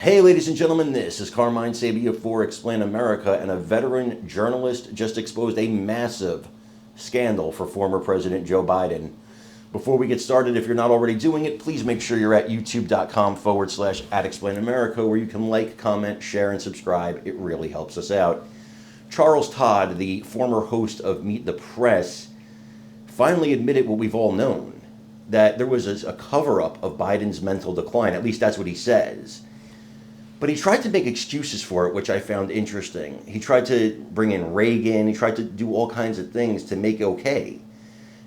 Hey, ladies and gentlemen, this is Carmine Sabia for Explain America, and a veteran journalist just exposed a massive scandal for former President Joe Biden. Before we get started, if you're not already doing it, please make sure you're at youtube.com/@ExplainAmerica, where you can like, comment, share, and subscribe. It really helps us out. Charles Todd, the former host of Meet the Press, finally admitted what we've all known, that there was a cover-up of Biden's mental decline. At least that's what he says. But he tried to make excuses for it, which I found interesting. He tried to bring in Reagan. He tried to do all kinds of things to make it okay.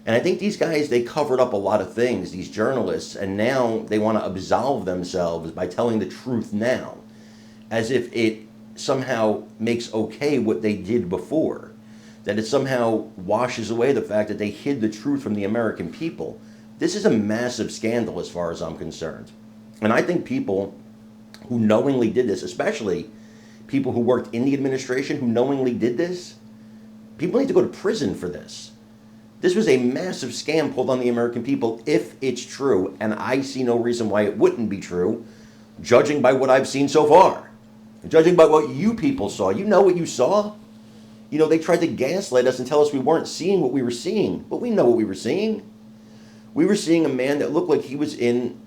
And I think these guys, they covered up a lot of things, these journalists, and now they want to absolve themselves by telling the truth now, as if it somehow makes okay what they did before, that it somehow washes away the fact that they hid the truth from the American people. This is a massive scandal as far as I'm concerned. And I think people who knowingly did this, especially people who worked in the administration who knowingly did this, people need to go to prison for this. This was a massive scam pulled on the American people, if it's true, and I see no reason why it wouldn't be true, judging by what I've seen so far. Judging by what you people saw. You know what you saw. You know, they tried to gaslight us and tell us we weren't seeing what we were seeing, but we know what we were seeing. We were seeing a man that looked like he was in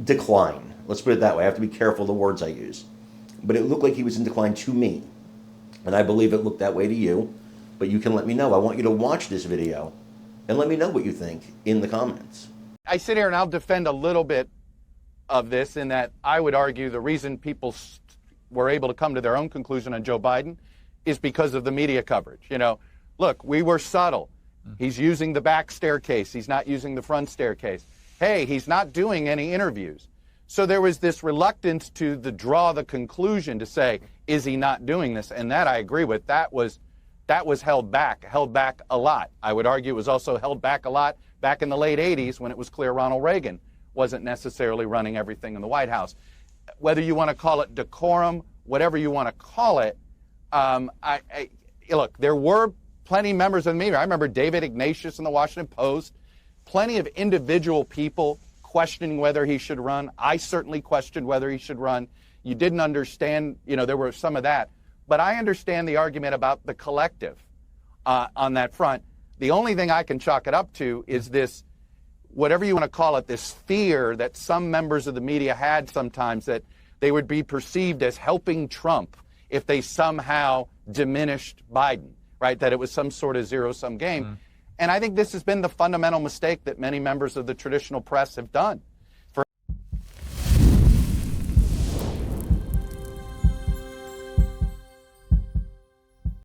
decline. Let's put it that way. I have to be careful of the words I use. But it looked like he was in decline to me. And I believe it looked that way to you. But you can let me know. I want you to watch this video and let me know what you think in the comments. I sit here and I'll defend a little bit of this in that I would argue the reason people were able to come to their own conclusion on Joe Biden is because of the media coverage. You know, look, we were subtle. He's using the back staircase. He's not using the front staircase. Hey, he's not doing any interviews. So there was this reluctance to draw the conclusion to say, is he not doing this? And that I agree with. That was held back a lot. I would argue it was also held back a lot back in the late 80s when it was clear Ronald Reagan wasn't necessarily running everything in the White House. Whether you want to call it decorum, whatever you want to call it, look, there were plenty of members of the media. I remember David Ignatius in the Washington Post, plenty of individual people questioning whether he should run. I certainly questioned whether he should run. You didn't understand, there were some of that. But I understand the argument about the collective on that front. The only thing I can chalk it up to is this, whatever you want to call it, this fear that some members of the media had sometimes that they would be perceived as helping Trump if they somehow diminished Biden, right? That it was some sort of zero-sum game. And I think this has been the fundamental mistake that many members of the traditional press have done.